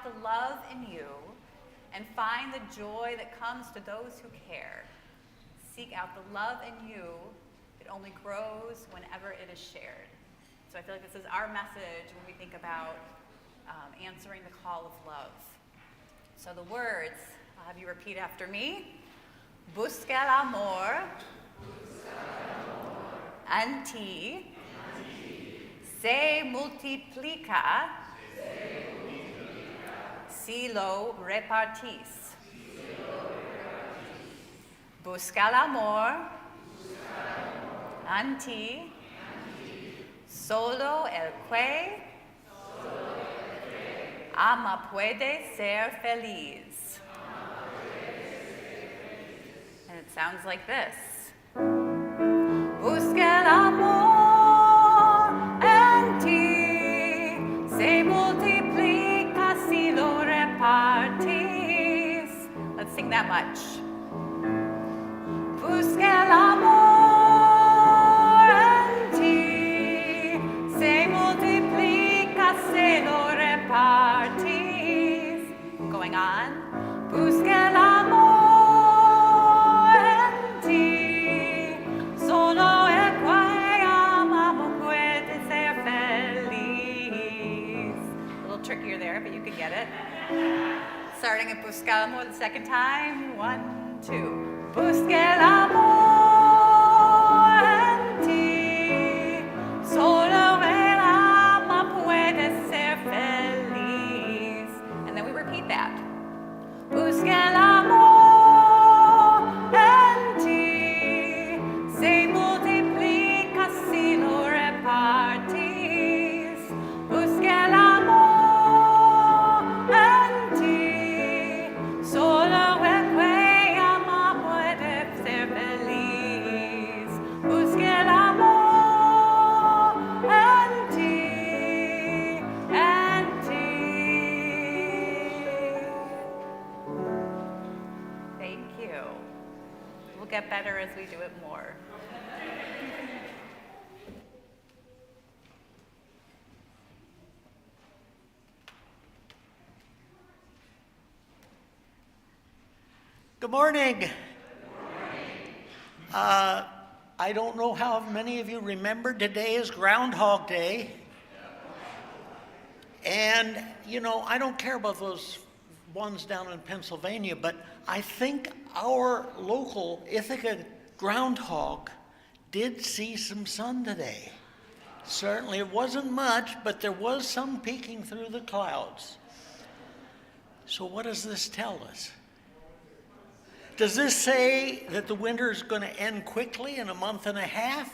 the love in you and find the joy that comes to those who care. Seek out the love in you. It only grows whenever it is shared. So I feel like this is our message when we think about answering the call of love. So the words, I'll have you repeat after me. Busca el amor, anti, se multiplica, si lo repartís. Busca el amor, anti, solo el que ama puede ser feliz. And it sounds like this. Busca el amor en ti, se multiplica si lo repartís. Let's sing that much. Busca el amor en ti, se multiplica si lo repartís. Going on. Busca el amor en ti, solo el que ama puede ser feliz. A little trickier there, but you could get it. Starting at Busca el amor the second time. 1, 2. Busca el amor en ti, solo el ama puede ser feliz. And then we repeat that. Busca el amor en ti, se multiplica si lo repartís. Busca el amor en ti, solo el que ama puede ser feliz. Busca el amor en ti, en ti. Thank you. We'll get better as we do it more. Good morning. I don't know how many of you remember today is Groundhog Day. And, you know, I don't care about those ones down in Pennsylvania, but I think our local Ithaca groundhog did see some sun today. Certainly it wasn't much, but there was some peeking through the clouds. So what does this tell us? Does this say that the winter is going to end quickly in a month and a half?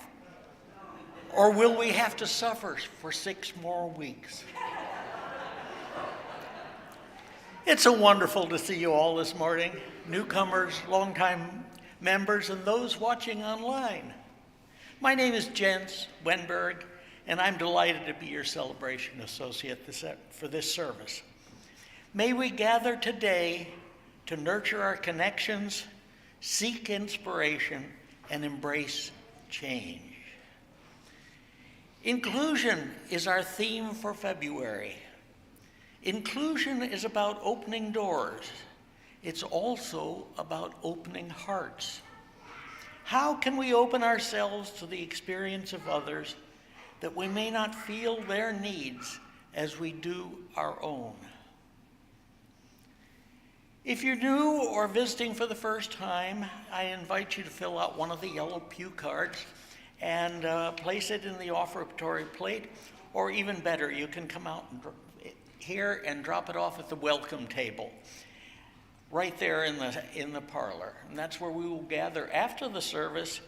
Or will we have to suffer for 6 more weeks? It's so wonderful to see you all this morning, newcomers, longtime members, and those watching online. My name is Jens Wenberg, and I'm delighted to be your celebration associate for this service. May we gather today to nurture our connections, seek inspiration, and embrace change. Inclusion is our theme for February. Inclusion is about opening doors. It's also about opening hearts. How can we open ourselves to the experience of others that we may not feel their needs as we do our own? If you're new or visiting for the first time, I invite you to fill out one of the yellow pew cards and place it in the offertory plate, or even better, you can come out here and drop it off at the welcome table, right there in the parlor. And that's where we will gather after the service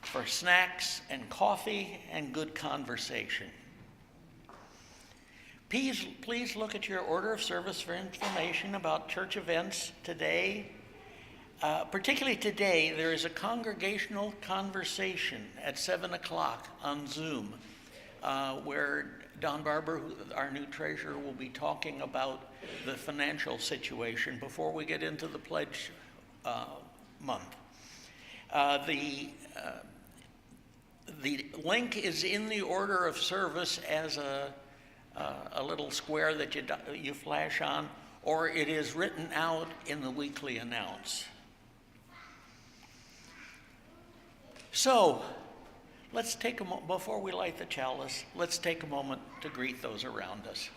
for snacks and coffee and good conversation. Please look at your order of service for information about church events today. Particularly today, there is a congregational conversation at 7 o'clock on Zoom, where Don Barber, our new treasurer, will be talking about the financial situation before we get into the pledge month. The link is in the order of service as a a little square that you flash on, or it is written out in the weekly announce. So, let's take a moment, before we light the chalice, let's take a moment to greet those around us.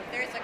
There's a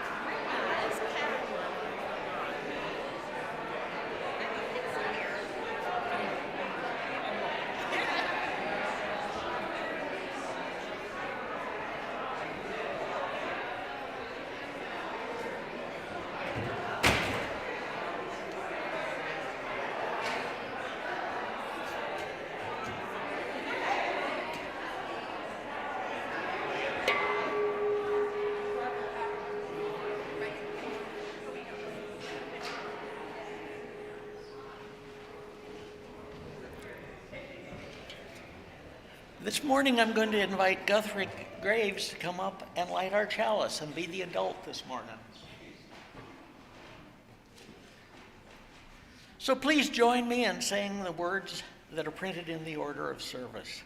This morning I'm going to invite Guthrie Graves to come up and light our chalice and be the adult this morning. So please join me in saying the words that are printed in the order of service.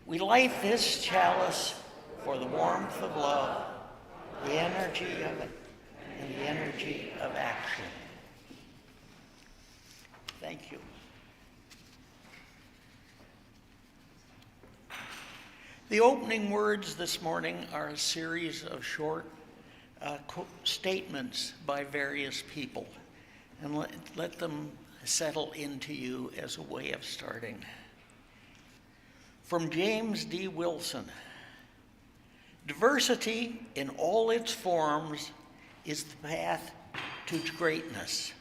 We light this chalice for the warmth of love, the energy of it, and the energy of action. Thank you. The opening words this morning are a series of short statements by various people, and let them settle into you as a way of starting. From James D. Wilson, diversity in all its forms is the path to greatness.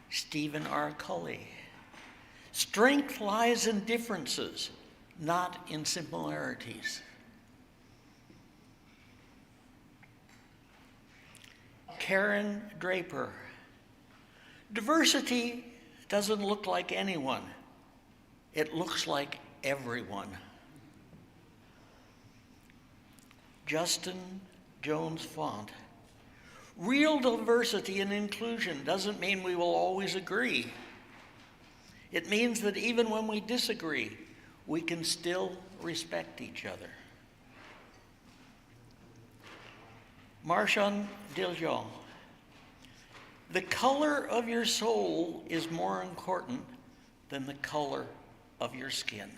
Stephen R. Culley, strength lies in differences, not in similarities. Karen Draper, diversity doesn't look like anyone. It looks like everyone. Justin Jones Font, real diversity and inclusion doesn't mean we will always agree. It means that even when we disagree, we can still respect each other. Marchand Diljon, the color of your soul is more important than the color of your skin.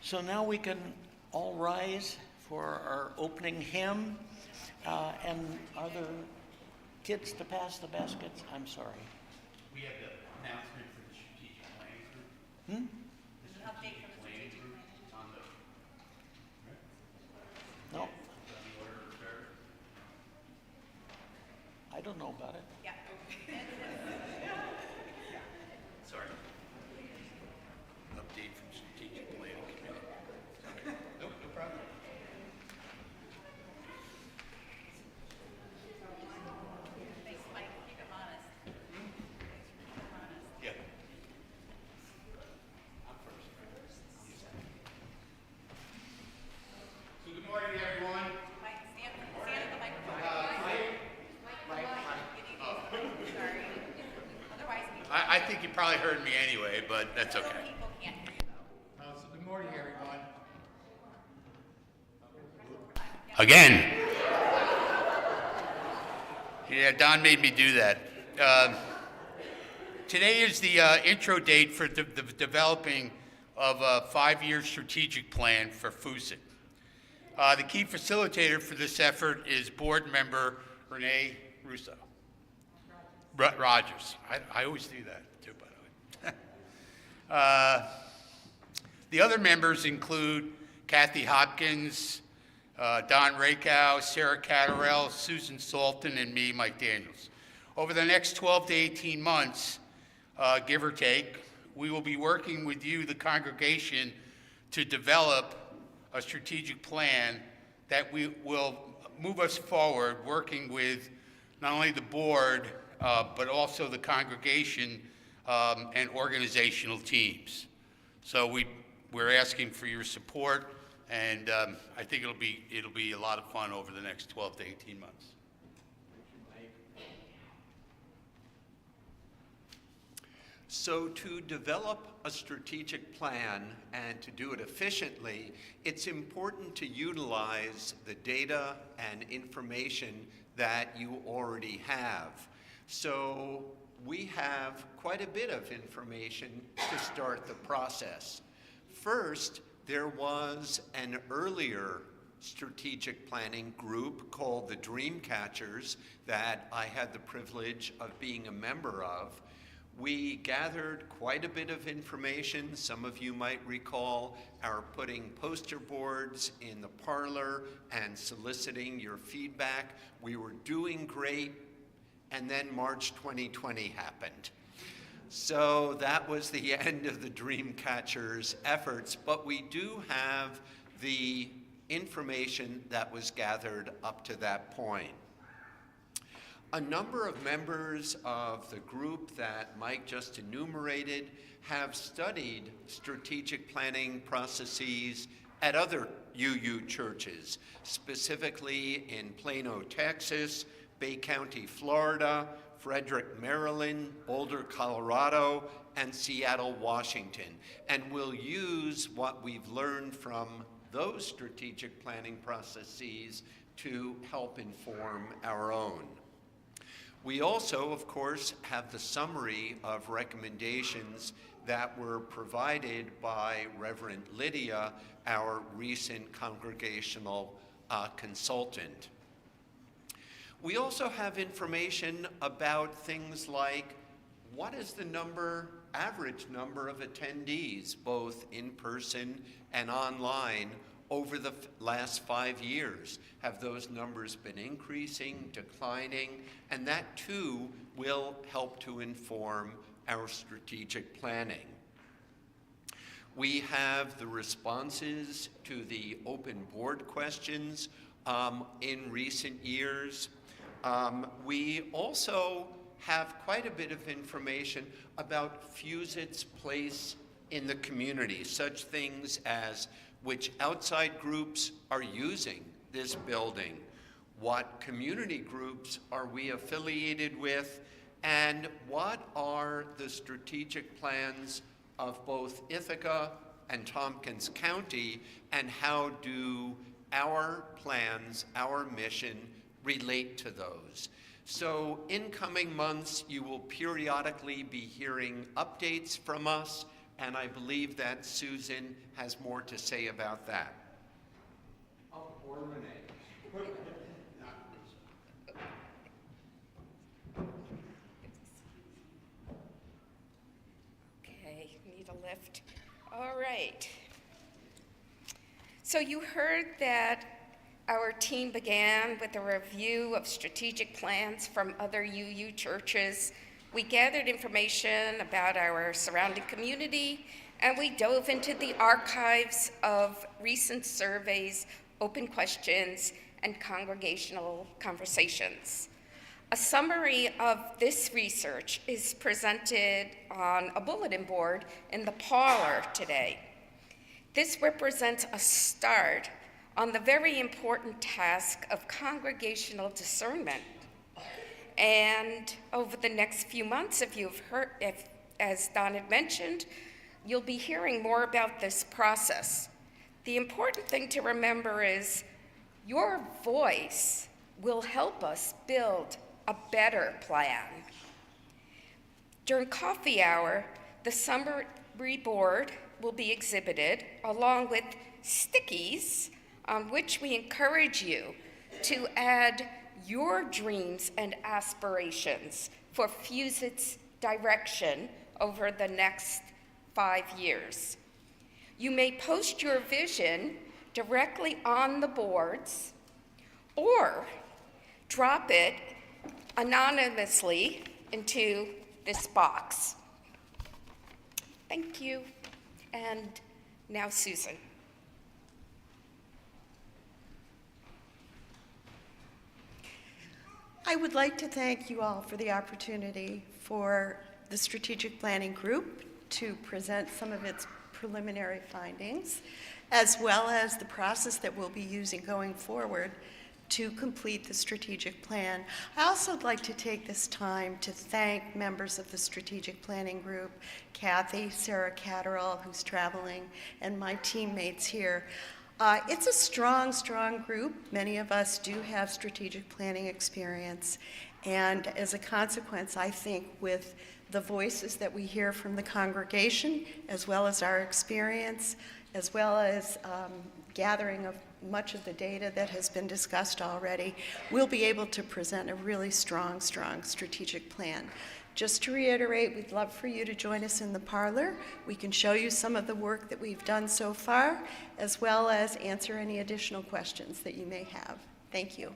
So now we can all rise for our opening hymn. And are there kids to pass the baskets? I'm sorry. We have the announcement for the strategic planning group. There's an update from the strategic plan. It's on the, No, on the order of service. I don't know about it. Yeah. Sorry. Update from strategic planning committee. Okay. Nope, no problem. Thanks, Mike. Keep him honest. Yeah. I'm first. So good morning, everyone. Mike, stand at the microphone. Sorry. Otherwise, I think you probably heard me anyway, but that's okay. people can't hear you though. So good morning, everyone. Again. Yeah, Don made me do that. Today is the intro date for the developing of a 5-year strategic plan for FUSIT. The key facilitator for this effort is board member Renee Russo. Rogers. I always do that too, by the way. The other members include Kathy Hopkins, Don Rakow, Sarah Catterell, Susan Salton, and me, Mike Daniels. Over the next 12 to 18 months, give or take, we will be working with you, the congregation, to develop a strategic plan that will move us forward, working with not only the board, but also the congregation and organizational teams. So we're asking for your support, and I think it'll be a lot of fun over the next 12 to 18 months. So to develop a strategic plan and to do it efficiently, it's important to utilize the data and information that you already have. So we have quite a bit of information to start the process. First, there was an earlier strategic planning group called the Dream Catchers that I had the privilege of being a member of. We gathered quite a bit of information. Some of you might recall our putting poster boards in the parlor and soliciting your feedback. We were doing great, and then March 2020 happened. So that was the end of the Dreamcatchers efforts, but we do have the information that was gathered up to that point. A number of members of the group that Mike just enumerated have studied strategic planning processes at other UU churches, specifically in Plano, Texas, Bay County, Florida, Frederick, Maryland, Boulder, Colorado, and Seattle, Washington. And we'll use what we've learned from those strategic planning processes to help inform our own. We also, of course, have the summary of recommendations that were provided by Reverend Lydia, our recent congregational consultant. We also have information about things like what is the average number of attendees, both in person and online, over the last 5 years. Have those numbers been increasing, declining? And that too will help to inform our strategic planning. We have the responses to the open board questions in recent years. We also have quite a bit of information about FUSIT's place in the community, such things as which outside groups are using this building, what community groups are we affiliated with, and what are the strategic plans of both Ithaca and Tompkins County, and how do our plans, our mission, relate to those. So in coming months, you will periodically be hearing updates from us, and I believe that Susan has more to say about that. Or Renee. Okay, need a lift. All right. So you heard that our team began with a review of strategic plans from other UU churches. We gathered information about our surrounding community, and we dove into the archives of recent surveys, open questions, and congregational conversations. A summary of this research is presented on a bulletin board in the parlor today. This represents a start on the very important task of congregational discernment. And over the next few months, as Don had mentioned, you'll be hearing more about this process. The important thing to remember is your voice will help us build a better plan. During coffee hour, the summary board will be exhibited along with stickies on which we encourage you to add your dreams and aspirations for FUSIT's direction over the next 5 years. You may post your vision directly on the boards or drop it anonymously into this box. Thank you. And now Susan. I would like to thank you all for the opportunity for the Strategic Planning Group to present some of its preliminary findings, as well as the process that we'll be using going forward to complete the strategic plan. I also would like to take this time to thank members of the Strategic Planning Group, Kathy, Sarah Catterall, who's traveling, and my teammates here. It's a strong, strong group. Many of us do have strategic planning experience, and as a consequence, I think with the voices that we hear from the congregation, as well as our experience, as well as gathering of much of the data that has been discussed already, we'll be able to present a really strong, strong strategic plan. Just to reiterate, we'd love for you to join us in the parlor. We can show you some of the work that we've done so far, as well as answer any additional questions that you may have. Thank you.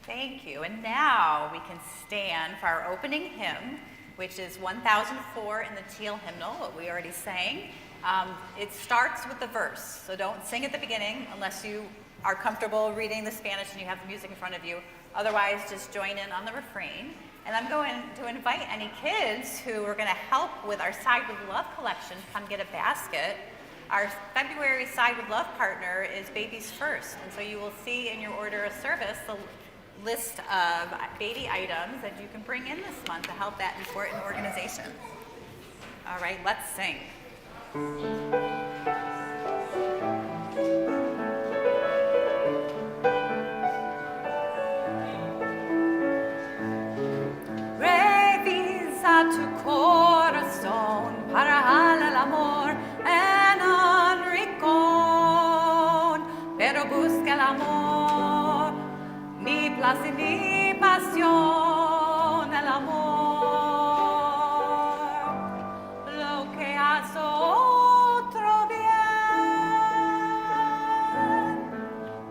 Thank you. And now we can stand for our opening hymn, which is 1004 in the Teal hymnal, what we already sang. It starts with the verse, so don't sing at the beginning unless you are comfortable reading the Spanish and you have the music in front of you. Otherwise, just join in on the refrain. And I'm going to invite any kids who are going to help with our Side with Love collection to come get a basket. Our February Side with Love partner is Babies First, and so you will see in your order of service the list of baby items that you can bring in this month to help that important organization. All right, let's sing. Revisa tu corazón para hallar el amor en un rincón, pero busca el amor, ni placer ni pasión, el amor, lo que hace otro bien,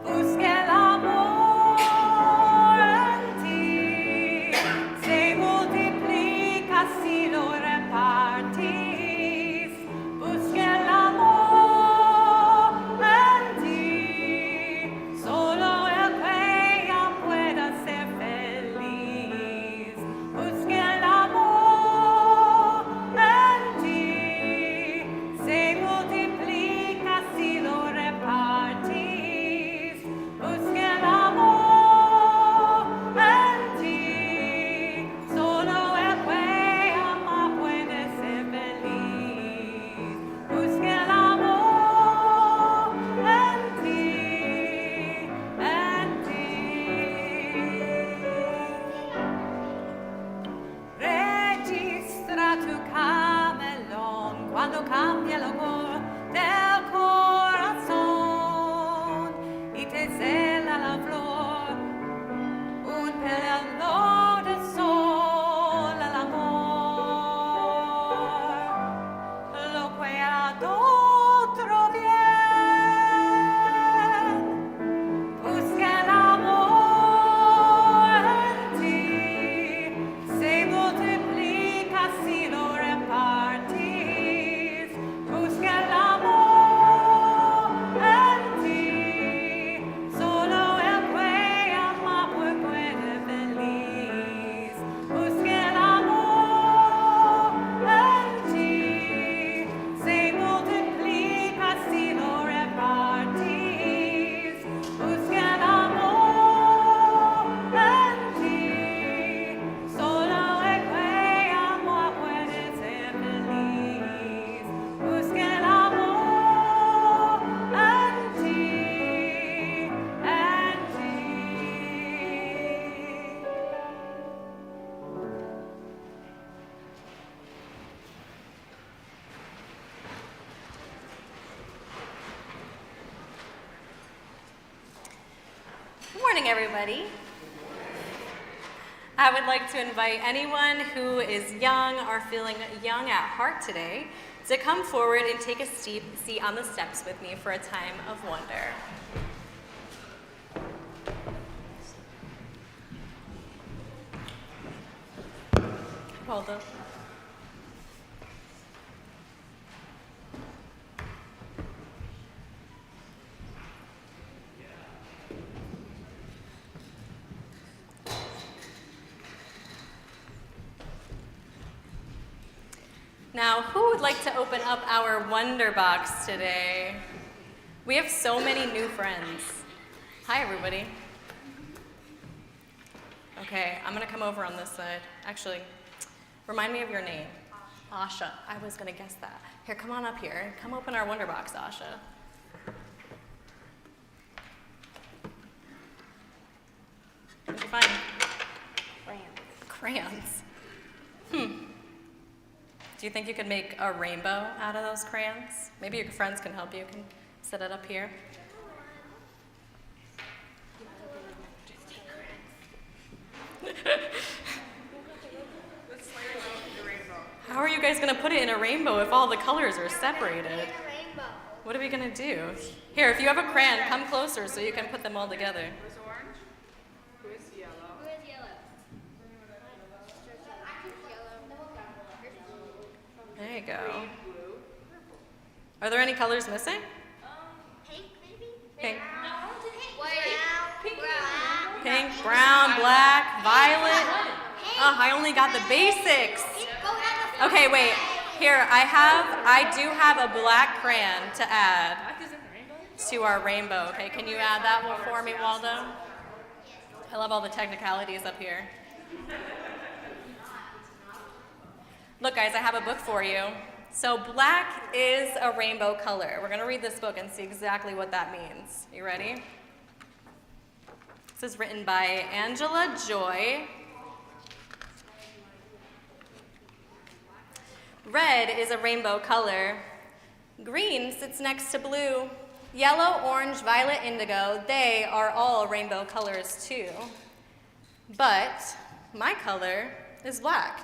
busca el amor en ti, se multiplica si lo repartís, busca el amor en ti, solo el que ya pueda ser feliz, busca el amor en ti, se multiplica si lo repartís, busca el amor en ti, solo el que ama puede ser feliz, busca el amor en ti, en ti. Registra tu camelón cuando cambia el humor del corazón y te cela la flor, un pelado de sol al amor, lo que hará otro bien, busca el amor en ti, se multiplica si lo repartís, busca el amor en ti, solo el que ama puede feliz, busca el amor en ti, se multiplica si lo repartís, busca el amor en ti, solo el que ama puede ser feliz, busca el amor en ti, en ti. Good morning, everybody. I would like to invite anyone who is young or feeling young at heart today to come forward and take a seat on the steps with me for a time of wonder. Waldo. Now, who would like to open up our Wonder Box today? We have so many new friends. Hi, everybody. Okay, I'm gonna come over on this side. Actually, remind me of your name. Asha. I was gonna guess that. Here, come on up here. Come open our Wonder Box, Asha. What'd you find? Crayons. Do you think you could make a rainbow out of those crayons? Maybe your friends can help you. Can set it up here. How are you guys going to put it in a rainbow if all the colors are separated? What are we going to do? Here, if you have a crayon, come closer so you can put them all together. Who's orange? Who is yellow? Who is yellow? There you go. Are there any colors missing? Pink, maybe? Pink. Brown. Pink, brown, black, violet. Oh, I only got the basics. Okay, wait. Here, I do have a black crayon to add to our rainbow. Okay, can you add that one for me, Waldo? I love all the technicalities up here. Look, guys, I have a book for you. So black is a rainbow color. We're going to read this book and see exactly what that means. You ready? This is written by Angela Joy. Red is a rainbow color. Green sits next to blue. Yellow, orange, violet, indigo, they are all rainbow colors too. But my color is black,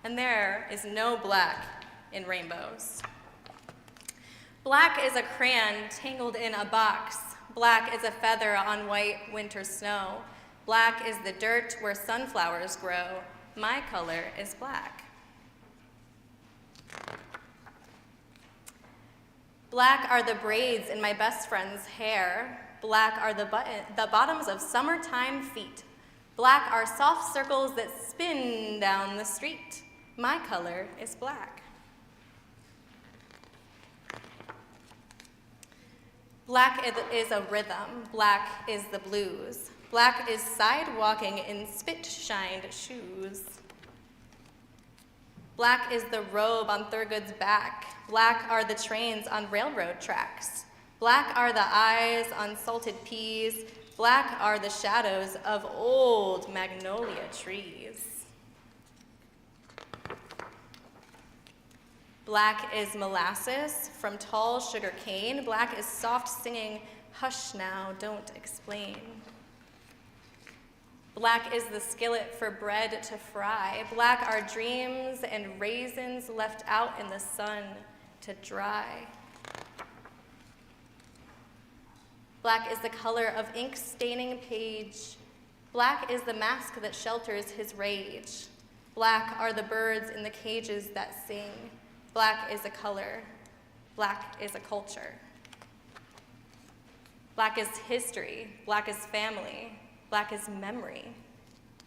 and there is no black in rainbows. Black is a crayon tangled in a box. Black is a feather on white winter snow. Black is the dirt where sunflowers grow. My color is black. Black are the braids in my best friend's hair. Black are the bottoms of summertime feet. Black are soft circles that spin down the street. My color is black. Black is a rhythm. Black is the blues. Black is sidewalking in spit-shined shoes. Black is the robe on Thurgood's back. Black are the trains on railroad tracks. Black are the eyes on salted peas. Black are the shadows of old magnolia trees. Black is molasses from tall sugar cane. Black is soft singing, hush now, don't explain. Black is the skillet for bread to fry. Black are dreams and raisins left out in the sun to dry. Black is the color of ink staining page. Black is the mask that shelters his rage. Black are the birds in the cages that sing. Black is a color. Black is a culture. Black is history. Black is family. Black is memory.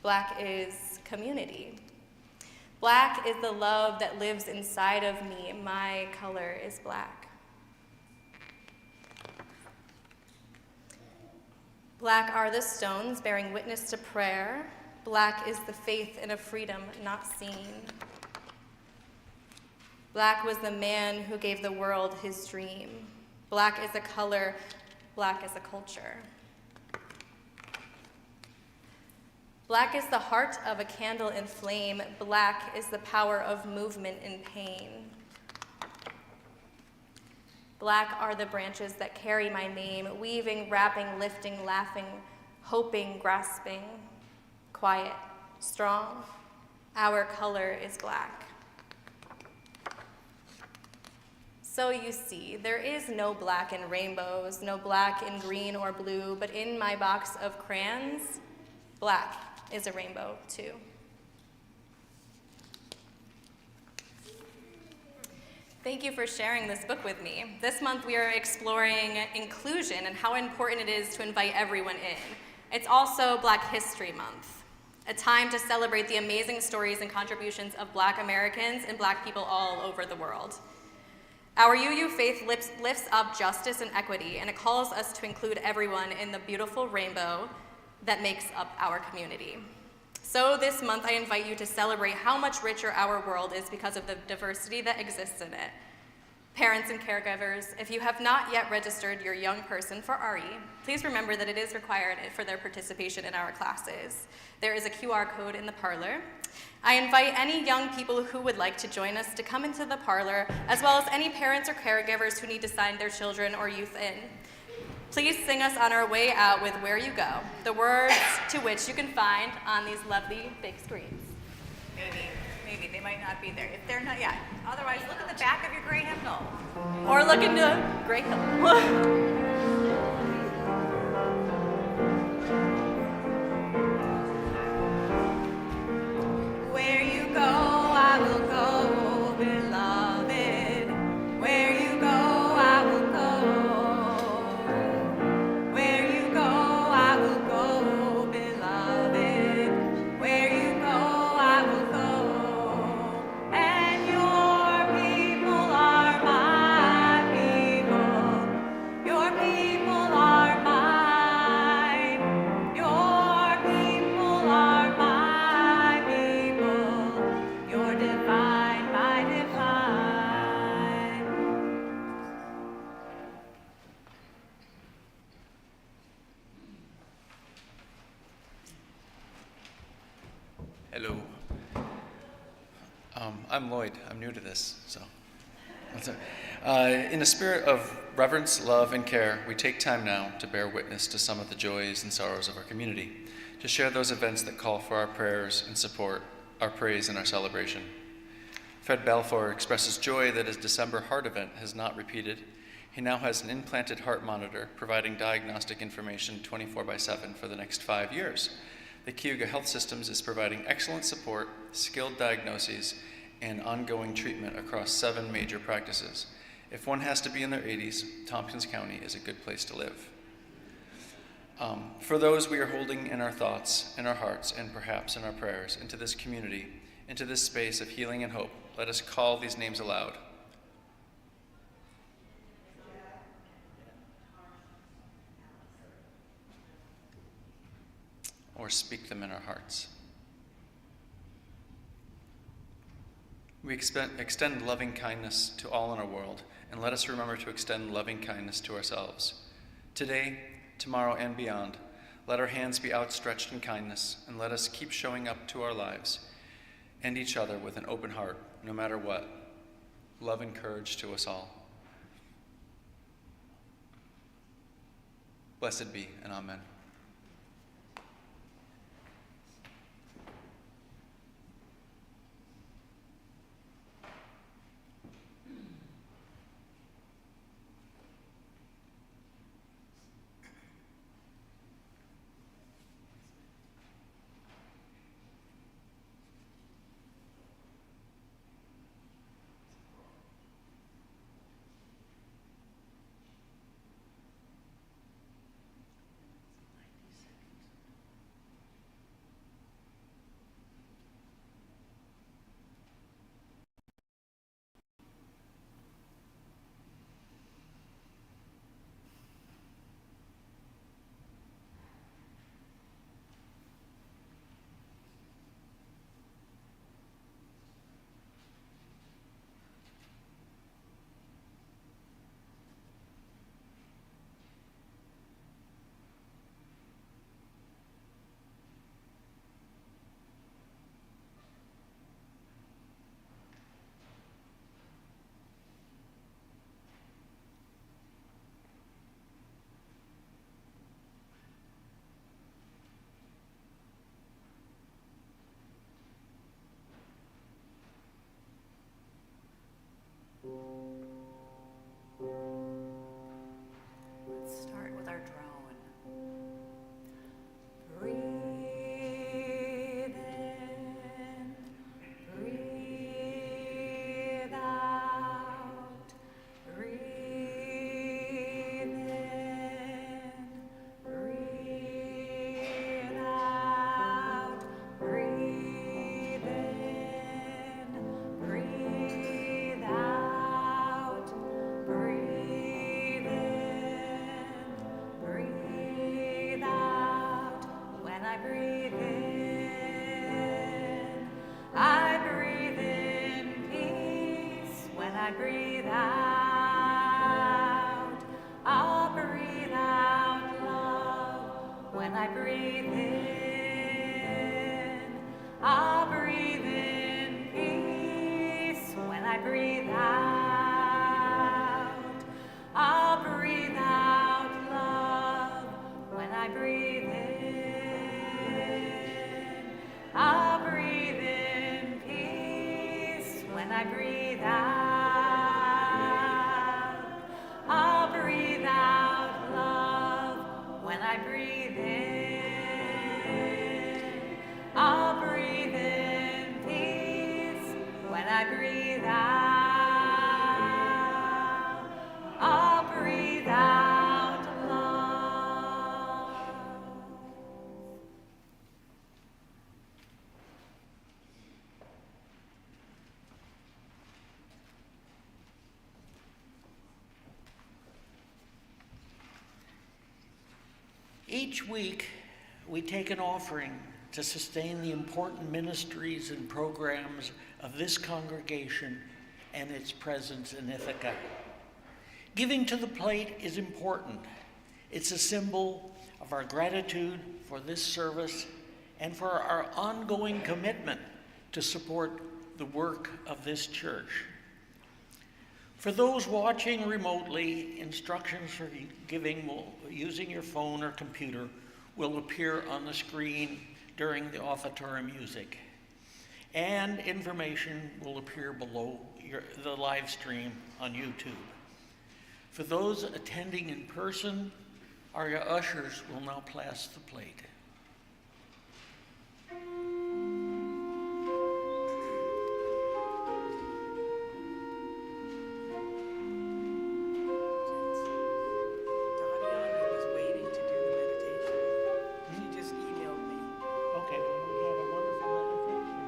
Black is community. Black is the love that lives inside of me. My color is black. Black are the stones bearing witness to prayer. Black is the faith in a freedom not seen. Black was the man who gave the world his dream. Black is a color. Black is a culture. Black is the heart of a candle in flame. Black is the power of movement in pain. Black are the branches that carry my name, weaving, wrapping, lifting, laughing, hoping, grasping, quiet, strong. Our color is black. So you see, there is no black in rainbows, no black in green or blue, but in my box of crayons, black is a rainbow too. Thank you for sharing this book with me. This month we are exploring inclusion and how important it is to invite everyone in. It's also Black History Month, a time to celebrate the amazing stories and contributions of Black Americans and Black people all over the world. Our UU faith lifts up justice and equity, and it calls us to include everyone in the beautiful rainbow that makes up our community. So this month, I invite you to celebrate how much richer our world is because of the diversity that exists in it. Parents and caregivers, if you have not yet registered your young person for RE, please remember that it is required for their participation in our classes. There is a QR code in the parlor. I invite any young people who would like to join us to come into the parlor, as well as any parents or caregivers who need to sign their children or youth in. Please sing us on our way out with Where You Go, the words to which you can find on these lovely big screens. Maybe they might not be there. If they're not, yeah. Otherwise, look at the back of your gray hymnal. Or look into Great Hill. Where you go, I will go, beloved. Where you go, I will go. Where you go, I will go, beloved. Where you go, I will go. And your people are my people. Your people are mine. Your people are my people. You're divine, my divine. Hello. I'm Lloyd. I'm new to this, so. That's it. In a spirit of reverence, love, and care, we take time now to bear witness to some of the joys and sorrows of our community, to share those events that call for our prayers and support, our praise and our celebration. Fred Balfour expresses joy that his December heart event has not repeated. He now has an implanted heart monitor providing diagnostic information 24/7 for the next 5 years. The Cayuga Health Systems is providing excellent support, skilled diagnoses, and ongoing treatment across 7 major practices. If one has to be in their 80s, Tompkins County is a good place to live. For those we are holding in our thoughts, in our hearts, and perhaps in our prayers, into this community, into this space of healing and hope, let us call these names aloud. Or speak them in our hearts. We extend loving kindness to all in our world, and let us remember to extend loving kindness to ourselves. Today, tomorrow, and beyond, let our hands be outstretched in kindness, and let us keep showing up to our lives and each other with an open heart, no matter what. Love and courage to us all. Blessed be, and amen. breathe out, I'll breathe out love. When I breathe in, I'll breathe in peace. When I breathe out, I'll breathe out love. When I breathe in, I'll breathe in peace. When I breathe out, I'll breathe out love. When I breathe in, I'll breathe in peace. When I breathe out, I'll breathe out love. Each week, we take an offering to sustain the important ministries and programs of this congregation and its presence in Ithaca. Giving to the plate is important. It's a symbol of our gratitude for this service and for our ongoing commitment to support the work of this church. For those watching remotely, instructions for giving using your phone or computer will appear on the screen during the offertory music, and information will appear below the live stream on YouTube. For those attending in person, our ushers will now pass the plate. Tatiana was waiting to do the meditation. She just emailed me Okay, we had a wonderful meditation.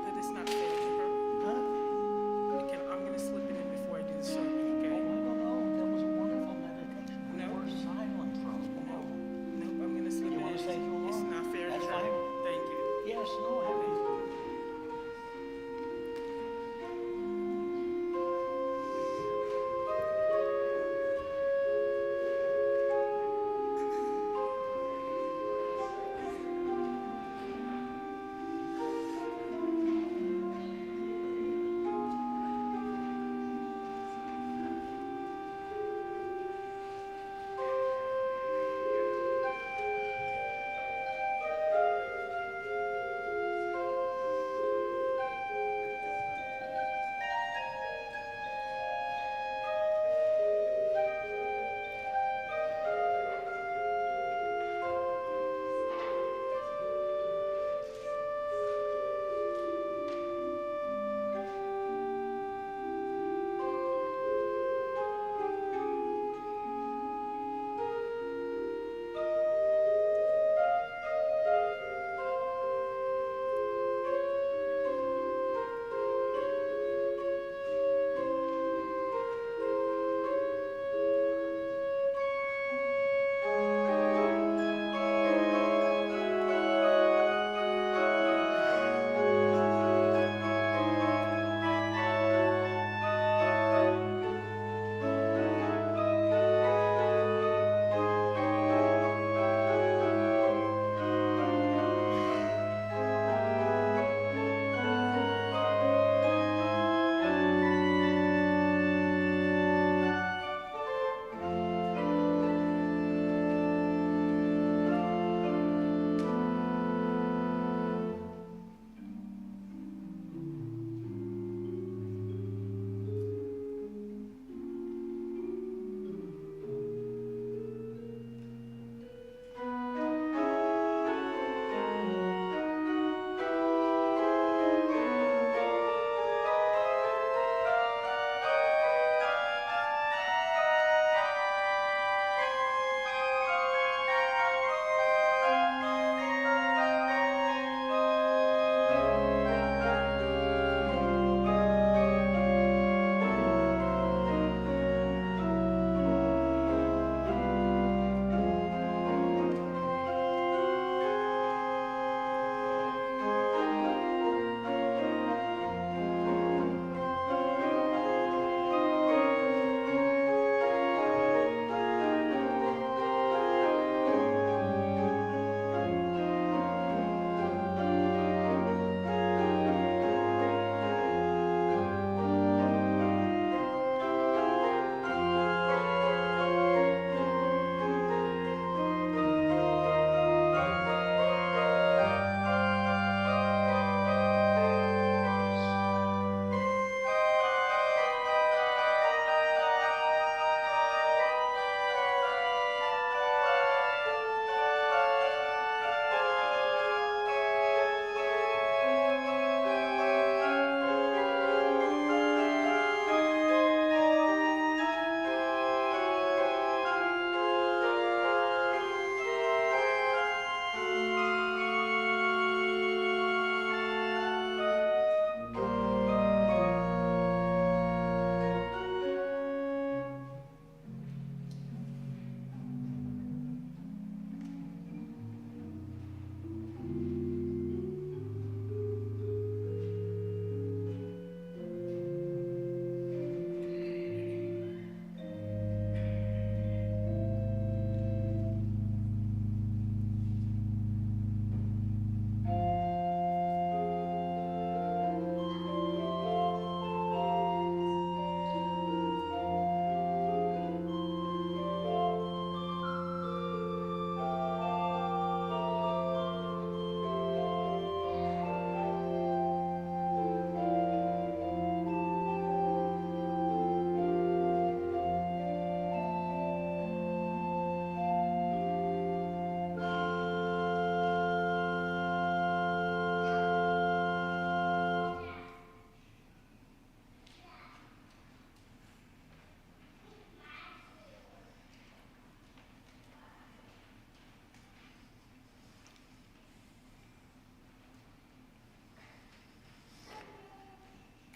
that it's not fair to her. Huh? I'm going to slip it in before I do the sermon, Oh, okay? I don't know. That was a wonderful meditation. We No. were silent for a while. Nope, I'm going to slip You it want in. to say hello?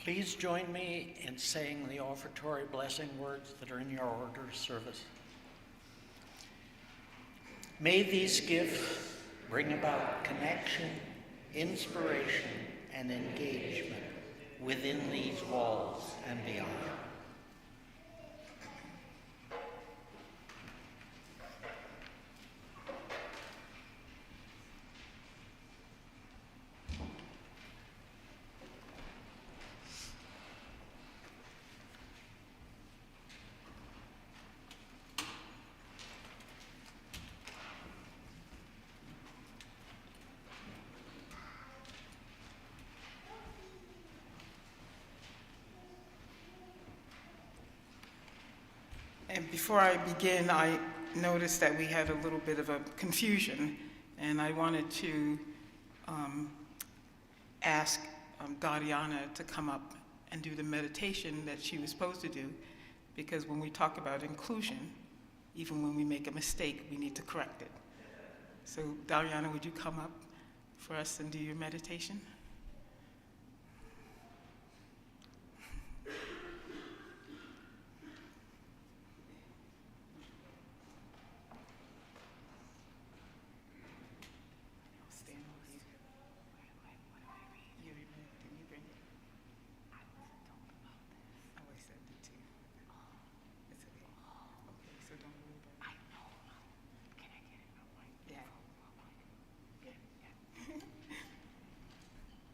Please join me in saying the offertory blessing words that are in your order of service. May these gifts bring about connection, inspiration, and engagement within these walls and beyond. And before I begin, I noticed that we had a little bit of a confusion, and I wanted to ask Dariana to come up and do the meditation that she was supposed to do, because when we talk about inclusion, even when we make a mistake, we need to correct it. So Dariana, would you come up for us and do your meditation?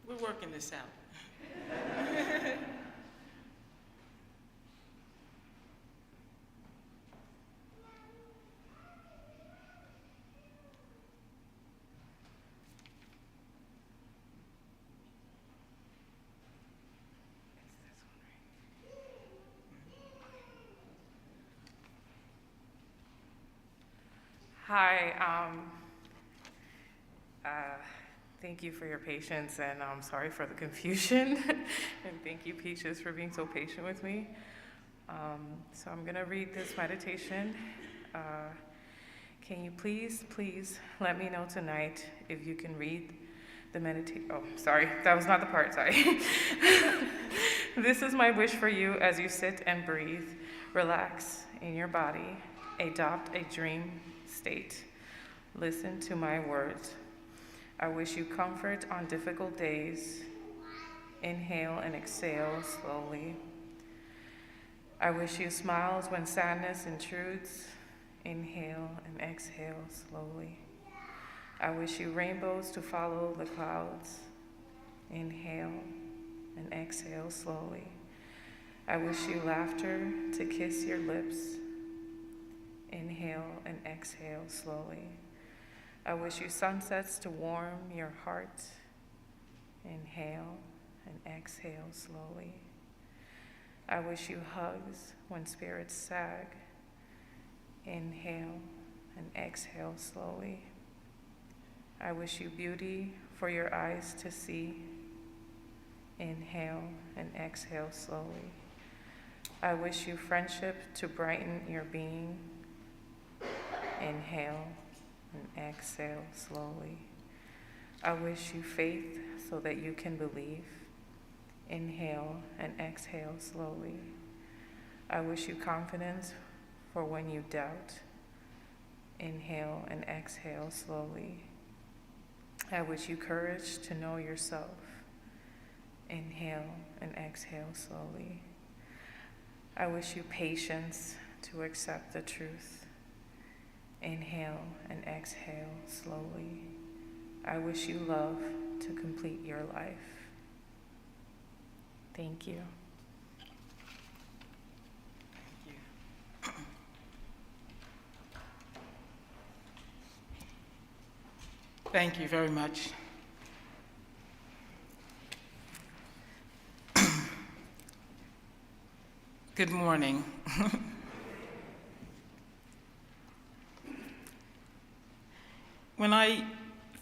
We're working this out. Hi, thank you for your patience, and I'm sorry for the confusion. And thank you, Peaches, for being so patient with me. So I'm gonna read this meditation. Can you please let me know tonight if you can read the meditation? Oh, sorry, that was not the part, sorry. This is my wish for you as you sit and breathe. Relax in your body. Adopt a dream state. Listen to my words. I wish you comfort on difficult days. Inhale and exhale slowly. I wish you smiles when sadness intrudes. Inhale and exhale slowly. I wish you rainbows to follow the clouds. Inhale and exhale slowly. I wish you laughter to kiss your lips. Inhale and exhale slowly. I wish you sunsets to warm your heart. Inhale and exhale slowly. I wish you hugs when spirits sag. Inhale and exhale slowly. I wish you beauty for your eyes to see. Inhale and exhale slowly. I wish you friendship to brighten your being. Inhale and exhale slowly. I wish you faith so that you can believe. Inhale and exhale slowly. I wish you confidence for when you doubt. Inhale and exhale slowly. I wish you courage to know yourself. Inhale and exhale slowly. I wish you patience to accept the truth. Inhale and exhale slowly. I wish you love to complete your life. Thank you. Thank you very much. Good morning. When I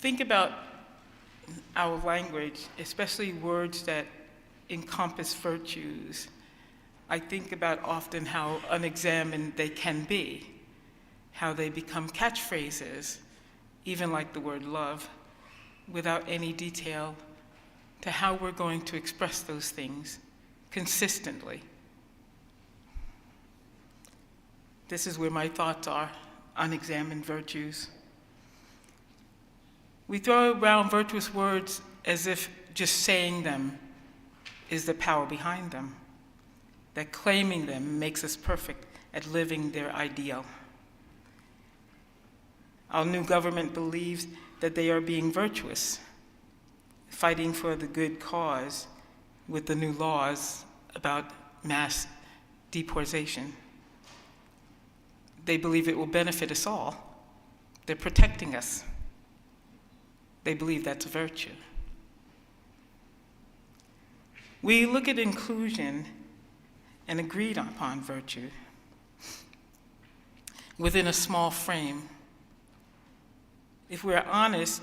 think about our language, especially words that encompass virtues, I think about often how unexamined they can be, how they become catchphrases, even like the word love, without any detail to how we're going to express those things consistently. This is where my thoughts are, unexamined virtues. We throw around virtuous words as if just saying them is the power behind them, that claiming them makes us perfect at living their ideal. Our new government believes that they are being virtuous, fighting for the good cause with the new laws about mass deportation. They believe it will benefit us all. They're protecting us. They believe that's a virtue. We look at inclusion and agreed upon virtue within a small frame. If we're honest,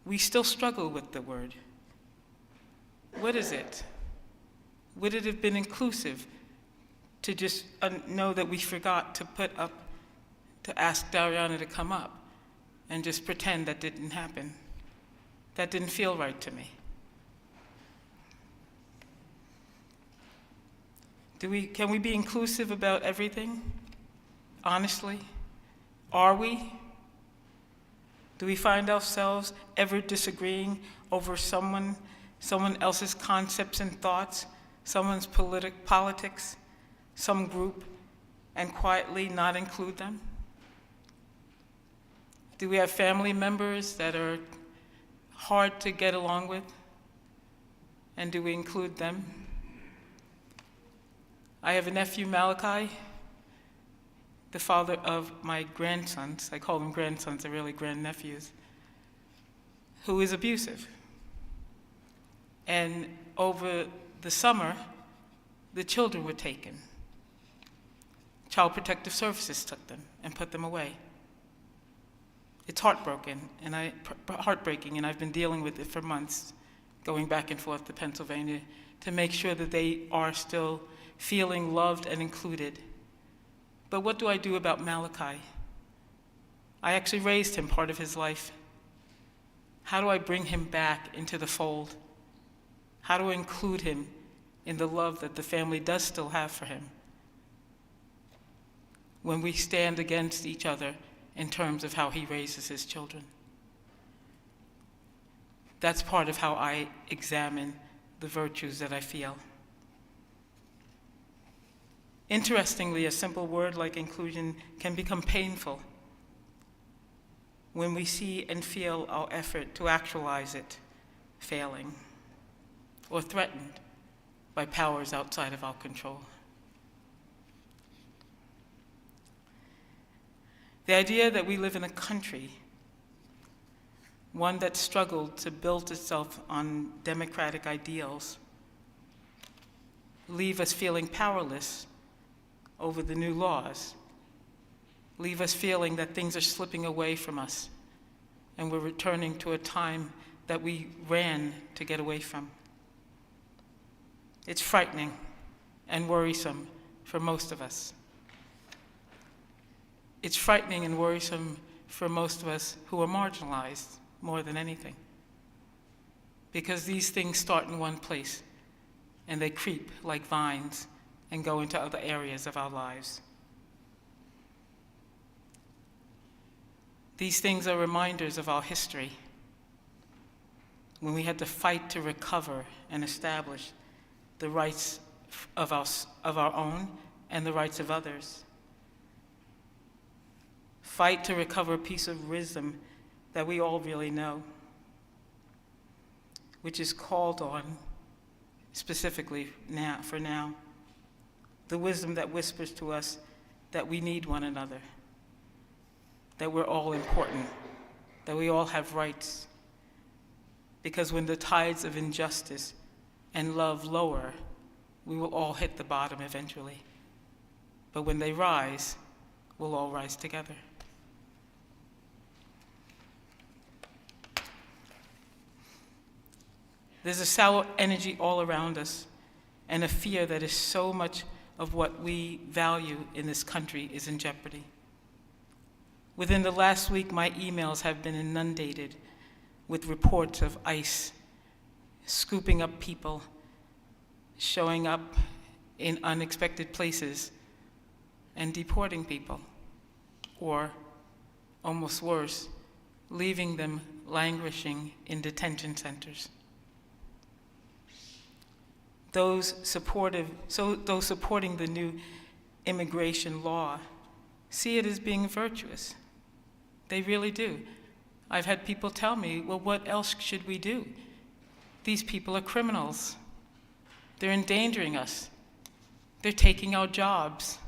we still struggle with the word. What is it? Would it have been inclusive to just know that we forgot to ask Dariana to come up and just pretend that didn't happen? That didn't feel right to me. Can we be inclusive about everything? Honestly? Are we? Do we find ourselves ever disagreeing over someone else's concepts and thoughts, someone's politics, some group, and quietly not include them? Do we have family members that are hard to get along with? And do we include them? I have a nephew, Malachi, the father of my grandsons. I call them grandsons, they're really grandnephews, who is abusive. And over the summer, the children were taken. Child Protective Services took them and put them away. It's heartbreaking, and I've been dealing with it for months, going back and forth to Pennsylvania to make sure that they are still feeling loved and included. But what do I do about Malachi? I actually raised him part of his life. How do I bring him back into the fold? How do I include him in the love that the family does still have for him when we stand against each other in terms of how he raises his children? That's part of how I examine the virtues that I feel. Interestingly, a simple word like inclusion can become painful when we see and feel our effort to actualize it failing or threatened by powers outside of our control. The idea that we live in a country, one that struggled to build itself on democratic ideals, leave us feeling powerless over the new laws, leave us feeling that things are slipping away from us and we're returning to a time that we ran to get away from. It's frightening and worrisome for most of us. It's frightening and worrisome for most of us who are marginalized more than anything, because these things start in one place and they creep like vines and go into other areas of our lives. These things are reminders of our history, when we had to fight to recover and establish the rights of our own and the rights of others. Fight to recover a piece of wisdom that we all really know, which is called on specifically for now. The wisdom that whispers to us that we need one another, that we're all important, that we all have rights. Because when the tides of injustice and love lower, we will all hit the bottom eventually. But when they rise, we'll all rise together. There's a sour energy all around us and a fear that is so much of what we value in this country is in jeopardy. Within the last week, my emails have been inundated with reports of ICE scooping up people showing up in unexpected places and deporting people, or, almost worse, leaving them languishing in detention centers. Those supporting the new immigration law see it as being virtuous. They really do. I've had people tell me, well, what else should we do? These people are criminals. They're endangering us. They're taking our jobs.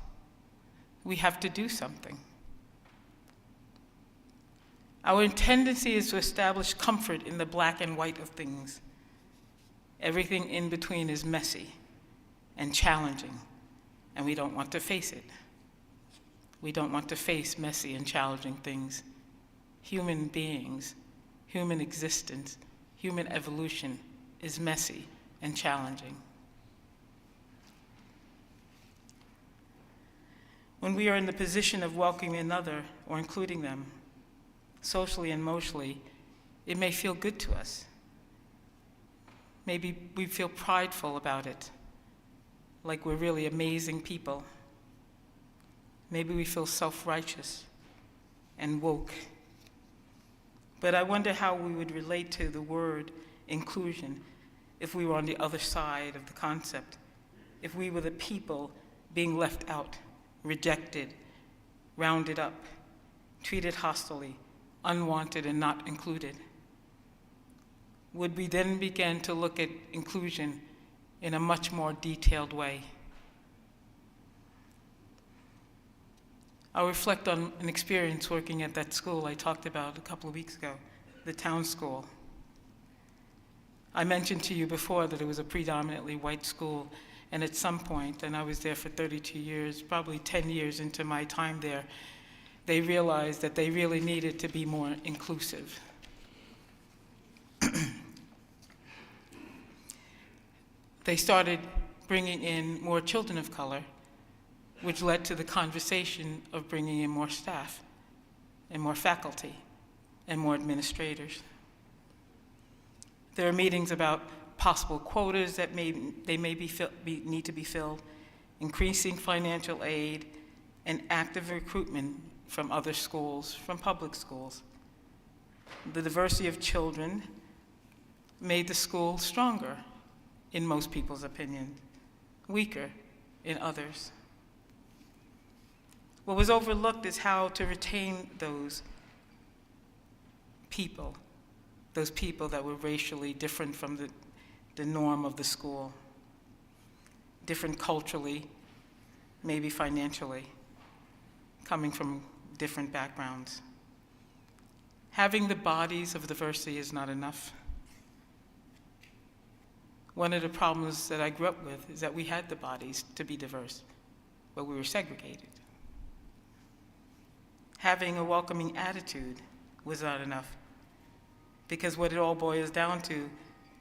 We have to do something. Our tendency is to establish comfort in the black and white of things. Everything in between is messy and challenging, and we don't want to face it. We don't want to face messy and challenging things. Human beings, human existence, human evolution is messy and challenging. When we are in the position of welcoming another or including them, socially and emotionally, it may feel good to us. Maybe we feel prideful about it, like we're really amazing people. Maybe we feel self-righteous and woke. But I wonder how we would relate to the word inclusion if we were on the other side of the concept, if we were the people being left out, rejected, rounded up, treated hostilely, unwanted and not included. Would we then begin to look at inclusion in a much more detailed way? I'll reflect on an experience working at that school I talked about a couple of weeks ago, the town school. I mentioned to you before that it was a predominantly white school, and at some point, and I was there for 32 years, probably 10 years into my time there, they realized that they really needed to be more inclusive. They started bringing in more children of color, which led to the conversation of bringing in more staff and more faculty and more administrators. There are meetings about possible quotas that need to be filled, increasing financial aid, and active recruitment from other schools, from public schools. The diversity of children made the school stronger, in most people's opinion, weaker in others. What was overlooked is how to retain those people that were racially different from the norm of the school, different culturally, maybe financially, coming from different backgrounds. Having the bodies of diversity is not enough. One of the problems that I grew up with is that we had the bodies to be diverse, but we were segregated. Having a welcoming attitude was not enough, because what it all boils down to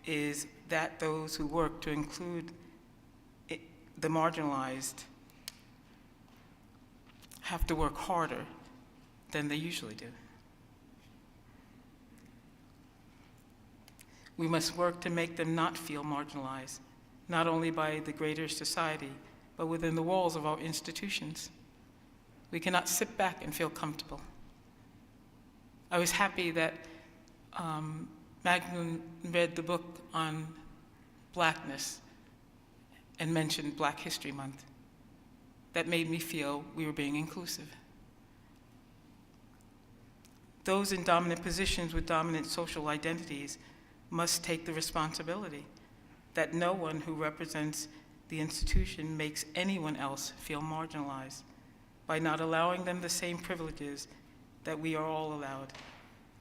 is that those who work to include the marginalized have to work harder than they usually do. We must work to make them not feel marginalized, not only by the greater society, but within the walls of our institutions. We cannot sit back and feel comfortable. I was happy that Magdalene read the book on Blackness and mentioned Black History Month. That made me feel we were being inclusive. Those in dominant positions with dominant social identities must take the responsibility that no one who represents the institution makes anyone else feel marginalized by not allowing them the same privileges that we are all allowed,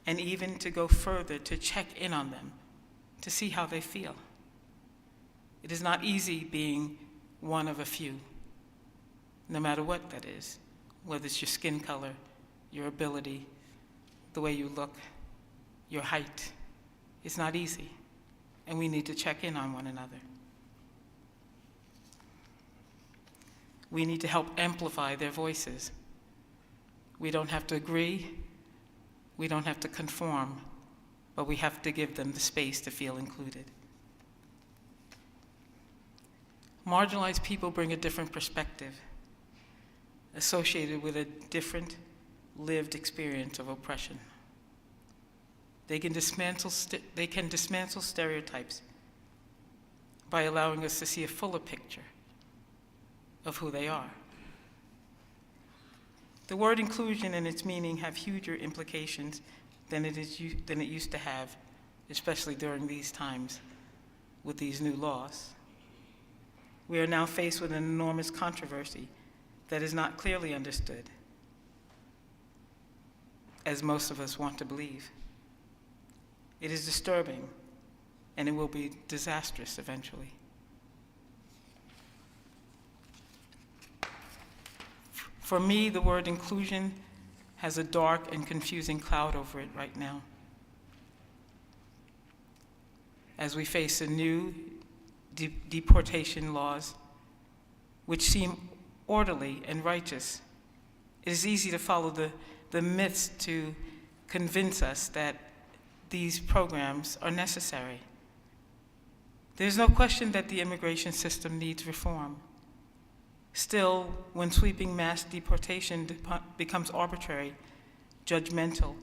and even to go further to check in on them, to see how they feel. It is not easy being one of a few, no matter what that is, whether it's your skin color, your ability, the way you look, your height. It's not easy, and we need to check in on one another. We need to help amplify their voices. We don't have to agree, we don't have to conform, but we have to give them the space to feel included. Marginalized people bring a different perspective associated with a different lived experience of oppression. They can dismantle stereotypes by allowing us to see a fuller picture of who they are. The word inclusion and its meaning have huger implications than it used to have, especially during these times with these new laws. We are now faced with an enormous controversy that is not clearly understood, as most of us want to believe. It is disturbing, and it will be disastrous eventually. For me, the word inclusion has a dark and confusing cloud over it right now. As we face the new deportation laws, which seem orderly and righteous, it is easy to follow the myths to convince us that these programs are necessary. There's no question that the immigration system needs reform. Still, when sweeping mass deportation becomes arbitrary, judgmental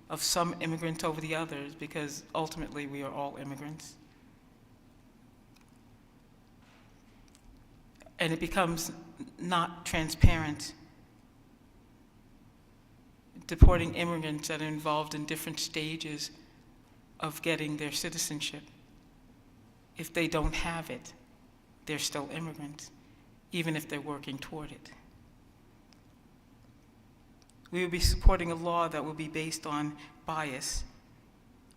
of some immigrants over the others, because ultimately we are all immigrants, and it becomes not transparent, deporting immigrants that are involved in different stages of getting their citizenship. If they don't have it, they're still immigrants, even if they're working toward it. We will be supporting a law that will be based on bias,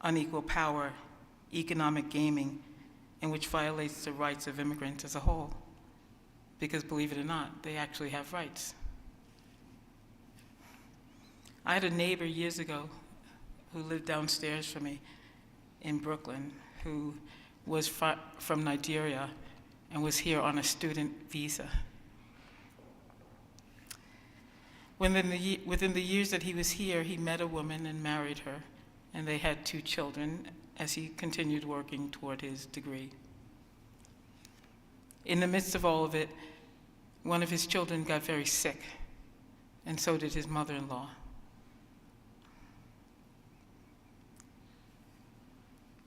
unequal power, economic gaming, and which violates the rights of immigrants as a whole. Because believe it or not, they actually have rights. I had a neighbor years ago who lived downstairs from me in Brooklyn, who was from Nigeria and was here on a student visa. Within the years that he was here, he met a woman and married her, and they had 2 children as he continued working toward his degree. In the midst of all of it, one of his children got very sick, and so did his mother-in-law.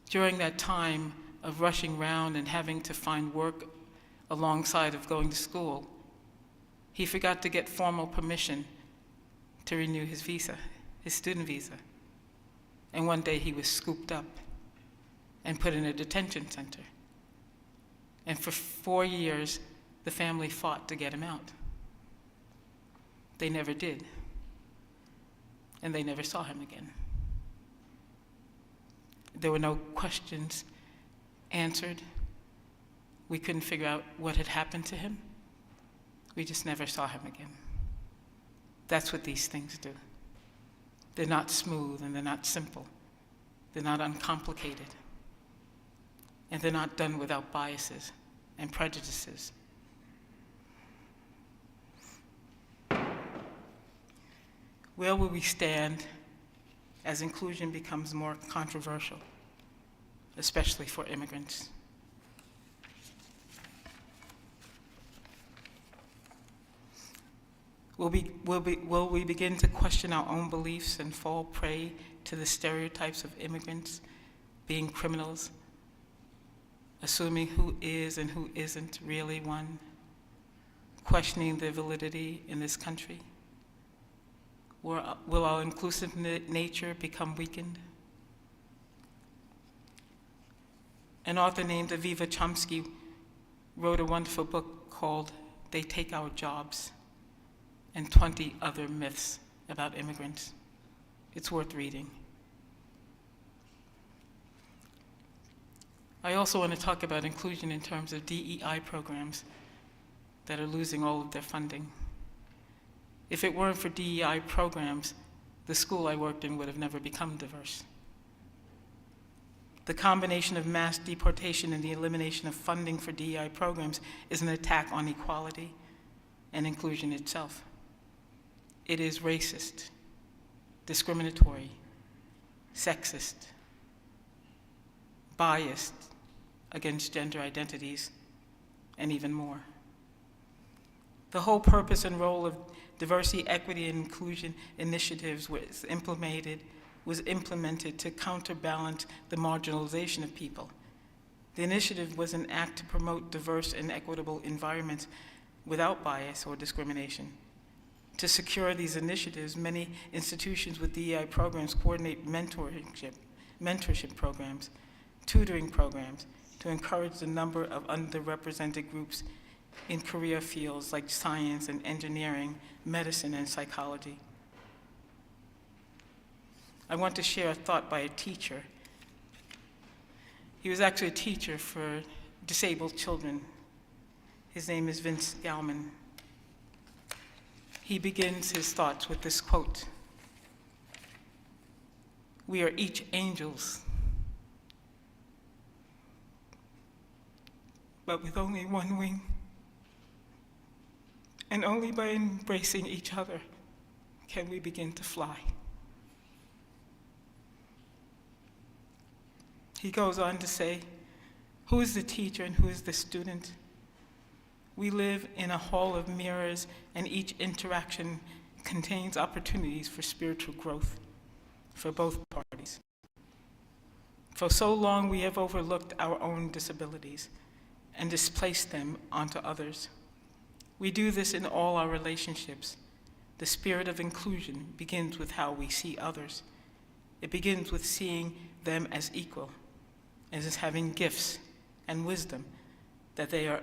During that time of rushing around and having to find work alongside of going to school, he forgot to get formal permission to renew his visa, his student visa. And one day he was scooped up and put in a detention center. And for 4 years, the family fought to get him out. They never did. And they never saw him again. There were no questions answered. We couldn't figure out what had happened to him. We just never saw him again. That's what these things do. They're not smooth and they're not simple. They're not uncomplicated. And they're not done without biases and prejudices. Where will we stand as inclusion becomes more controversial, especially for immigrants? Will we begin to question our own beliefs and fall prey to the stereotypes of immigrants being criminals, assuming who is and who isn't really one, questioning their validity in this country? Will our inclusive nature become weakened? An author named Aviva Chomsky wrote a wonderful book called They Take Our Jobs, and 20 other myths about immigrants. It's worth reading. I also want to talk about inclusion in terms of DEI programs that are losing all of their funding. If it weren't for DEI programs, the school I worked in would have never become diverse. The combination of mass deportation and the elimination of funding for DEI programs is an attack on equality and inclusion itself. It is racist, discriminatory, sexist, biased against gender identities, and even more. The whole purpose and role of diversity, equity, and inclusion initiatives was implemented to counterbalance the marginalization of people. The initiative was an act to promote diverse and equitable environments without bias or discrimination. To secure these initiatives, many institutions with DEI programs coordinate mentorship programs, tutoring programs, to encourage the number of underrepresented groups in career fields like science and engineering, medicine, and psychology. I want to share a thought by a teacher. He was actually a teacher for disabled children. His name is Vince Gallman. He begins his thoughts with this quote: "We are each angels, but with only one wing. And only by embracing each other can we begin to fly." He goes on to say, who is the teacher and who is the student? We live in a hall of mirrors, and each interaction contains opportunities for spiritual growth for both parties. For so long, we have overlooked our own disabilities and displaced them onto others. We do this in all our relationships. The spirit of inclusion begins with how we see others. It begins with seeing them as equal, as having gifts and wisdom, that they are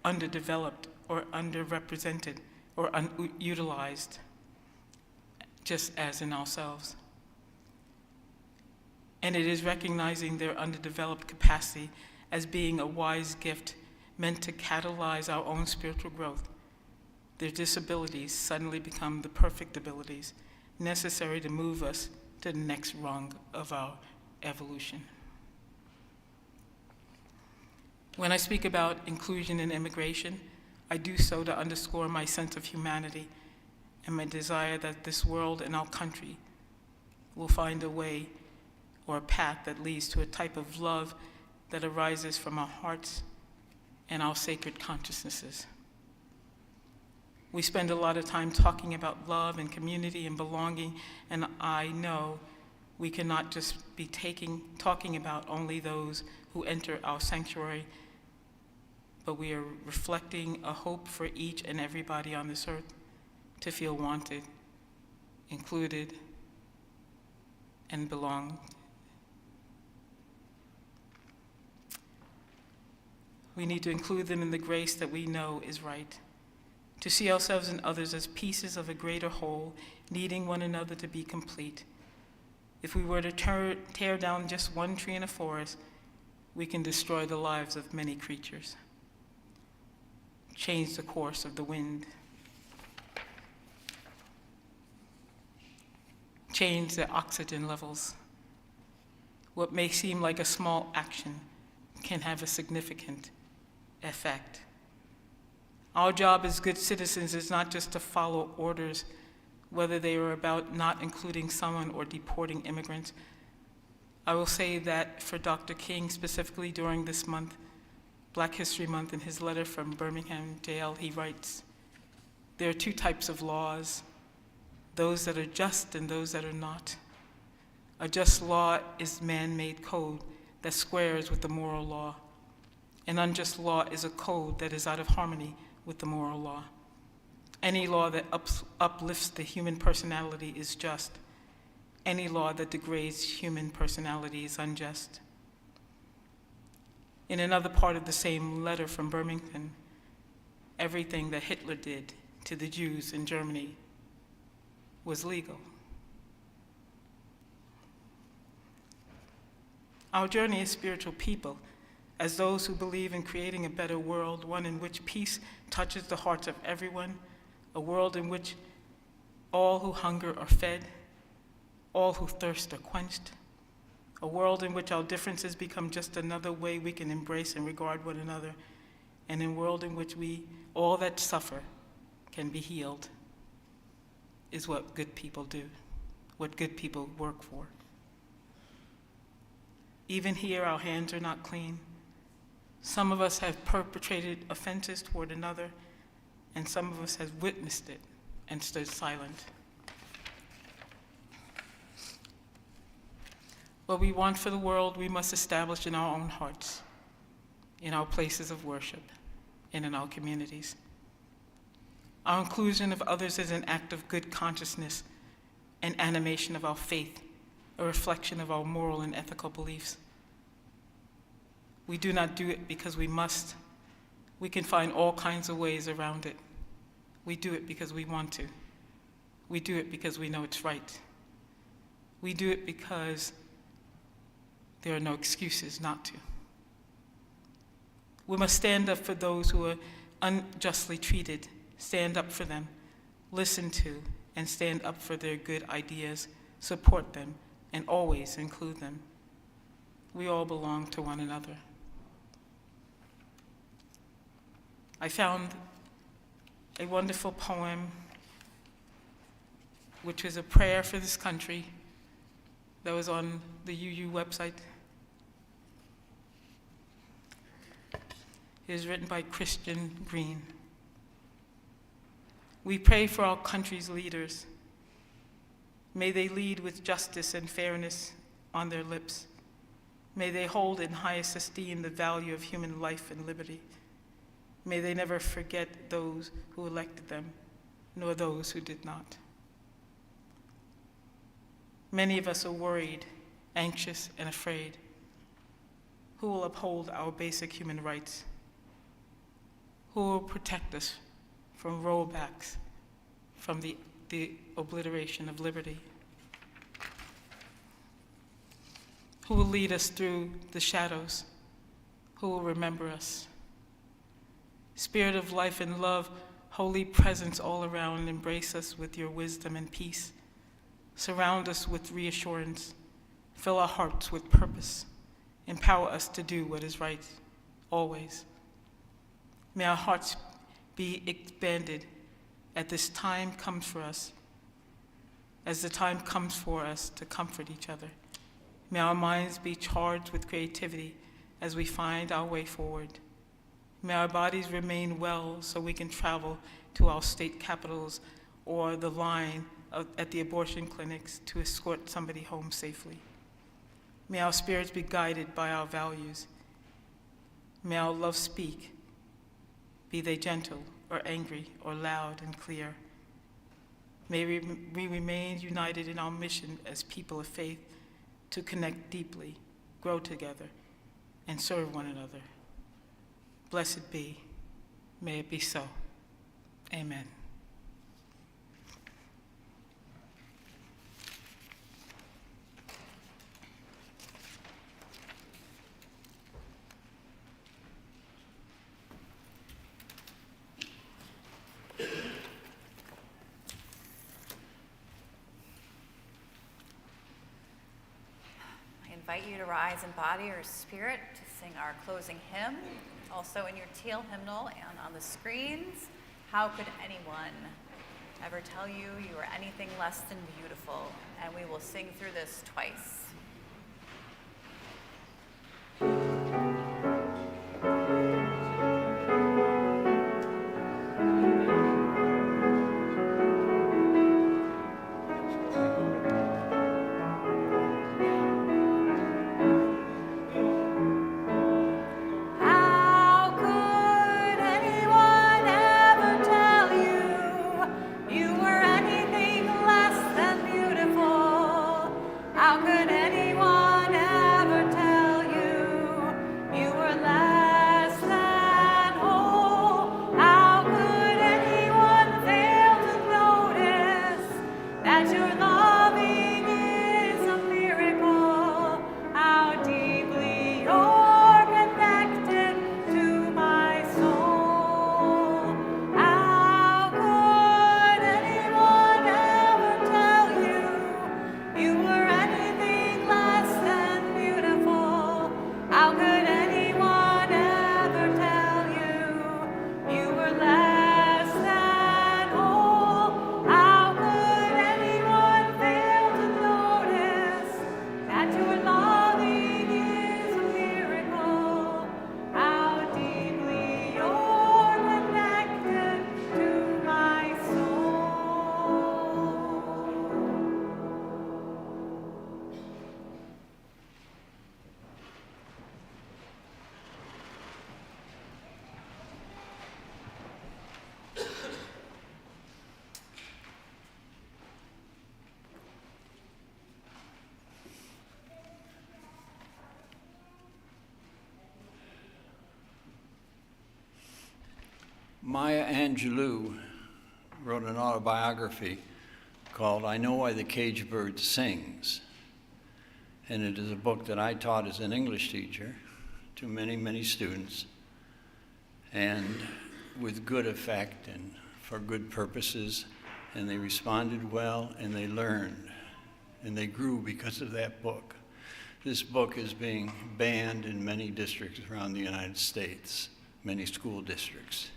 underdeveloped or underrepresented or unutilized, just as in ourselves. And it is recognizing their underdeveloped capacity as being a wise gift meant to catalyze our own spiritual growth. Their disabilities suddenly become the perfect abilities necessary to move us to the next rung of our evolution. When I speak about inclusion and immigration, I do so to underscore my sense of humanity and my desire that this world and our country will find a way or a path that leads to a type of love that arises from our hearts and our sacred consciousnesses. We spend a lot of time talking about love and community and belonging, and I know we cannot just be talking about only those who enter our sanctuary, but we are reflecting a hope for each and everybody on this earth to feel wanted, included, and belong. We need to include them in the grace that we know is right, to see ourselves and others as pieces of a greater whole, needing one another to be complete. If we were to tear down just one tree in a forest, we can destroy the lives of many creatures, change the course of the wind, change the oxygen levels. What may seem like a small action can have a significant effect. Our job as good citizens is not just to follow orders, whether they are about not including someone or deporting immigrants. I will say that for Dr. King, specifically during this month, Black History Month, in his letter from Birmingham jail, he writes, "There are two types of laws, those that are just and those that are not. A just law is man-made code that squares with the moral law. An unjust law is a code that is out of harmony with the moral law. Any law that uplifts the human personality is just. Any law that degrades human personality is unjust." In another part of the same letter from Birmingham, everything that Hitler did to the Jews in Germany was legal. Our journey as spiritual people, as those who believe in creating a better world, one in which peace touches the hearts of everyone, a world in which all who hunger are fed, all who thirst are quenched, a world in which our differences become just another way we can embrace and regard one another, and a world in which all that suffer can be healed, is what good people do, what good people work for. Even here, our hands are not clean. Some of us have perpetrated offenses toward another, and some of us have witnessed it and stood silent. What we want for the world, we must establish in our own hearts, in our places of worship, and in our communities. Our inclusion of others is an act of good consciousness and animation of our faith, a reflection of our moral and ethical beliefs. We do not do it because we must. We can find all kinds of ways around it. We do it because we want to. We do it because we know it's right. We do it because there are no excuses not to. We must stand up for those who are unjustly treated, stand up for them, listen to, and stand up for their good ideas, support them, and always include them. We all belong to one another. I found a wonderful poem, which was a prayer for this country, that was on the UU website. It is written by Christian Green. We pray for our country's leaders. May they lead with justice and fairness on their lips. May they hold in highest esteem the value of human life and liberty. May they never forget those who elected them, nor those who did not. Many of us are worried, anxious, and afraid. Who will uphold our basic human rights? Who will protect us from rollbacks, from the obliteration of liberty? Who will lead us through the shadows? Who will remember us? Spirit of life and love, holy presence all around, embrace us with your wisdom and peace. Surround us with reassurance. Fill our hearts with purpose. Empower us to do what is right, always. May our hearts be expanded as this time comes for us, as the time comes for us to comfort each other. May our minds be charged with creativity as we find our way forward. May our bodies remain well so we can travel to our state capitals or the line at the abortion clinics to escort somebody home safely. May our spirits be guided by our values. May our love speak, be they gentle or angry or loud and clear. May we remain united in our mission as people of faith to connect deeply, grow together, and serve one another. Blessed be. May it be so. Amen. I invite you to rise in body or spirit to sing our closing hymn. Also in your teal hymnal and on the screens. How could anyone ever tell you you are anything less than beautiful? And we will sing through this twice. How could Maya Angelou wrote an autobiography called I Know Why the Caged Bird Sings. And it is a book that I taught as an English teacher to many, many students, and with good effect and for good purposes. And they responded well, and they learned, and they grew because of that book. This book is being banned in many districts around the United States, many school districts.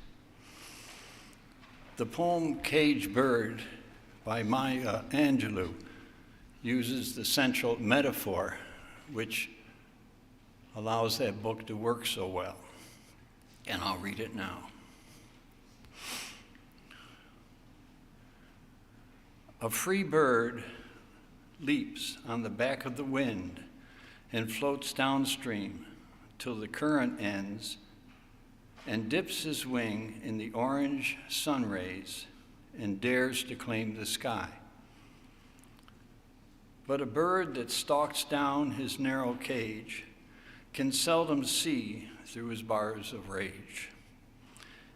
The poem Caged Bird by Maya Angelou uses the central metaphor which allows that book to work so well. And I'll read it now. A free bird leaps on the back of the wind and floats downstream till the current ends and dips his wing in the orange sun rays and dares to claim the sky. But a bird that stalks down his narrow cage can seldom see through his bars of rage.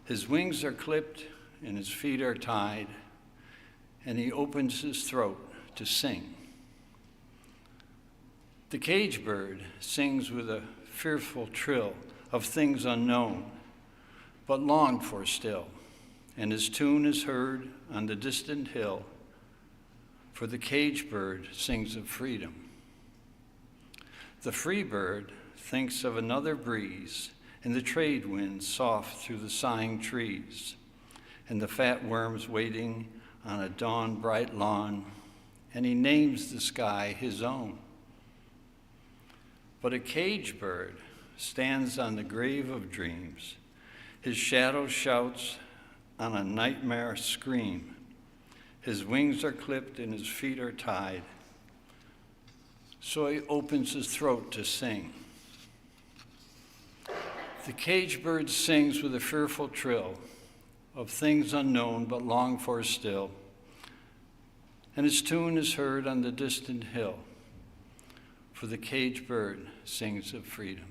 His wings are clipped and his feet are tied, and he opens his throat to sing. The caged bird sings with a fearful trill of things unknown, but longed for still, and his tune is heard on the distant hill, for the caged bird sings of freedom. The free bird thinks of another breeze, and the trade wind soft through the sighing trees, and the fat worms waiting on a dawn-bright lawn, and he names the sky his own. But a caged bird stands on the grave of dreams. His shadow shouts on a nightmare scream. His wings are clipped and his feet are tied. So he opens his throat to sing. The caged bird sings with a fearful trill of things unknown but longed for still, and his tune is heard on the distant hill, for the caged bird sings of freedom.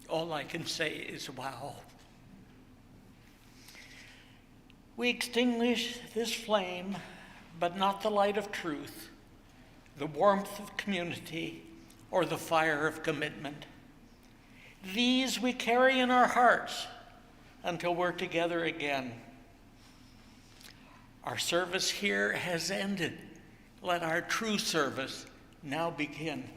All I can say is wow. We extinguish this flame, but not the light of truth, the warmth of community, or the fire of commitment. These we carry in our hearts until we're together again. Our service here has ended. Let our true service now begin.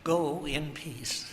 Go in peace.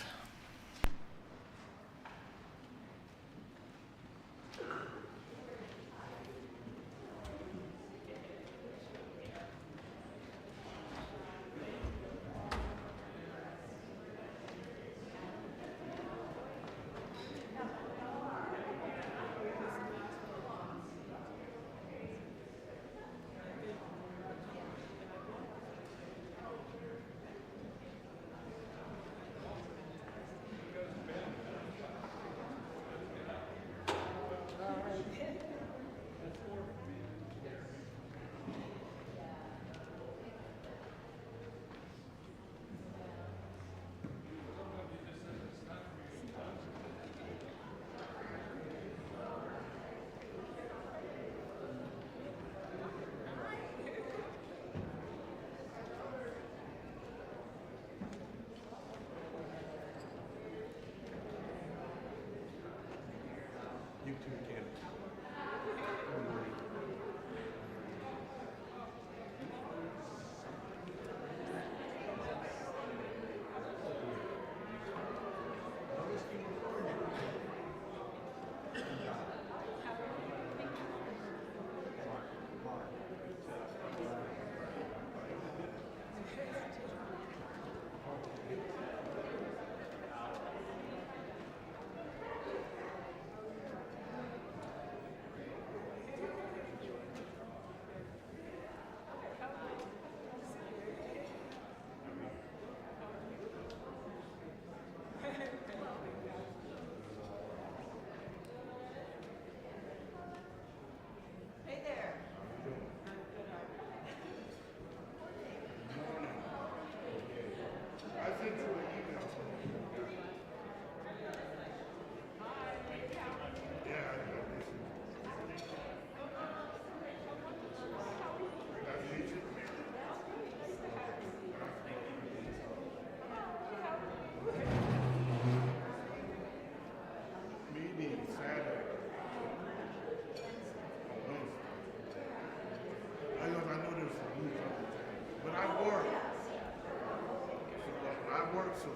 So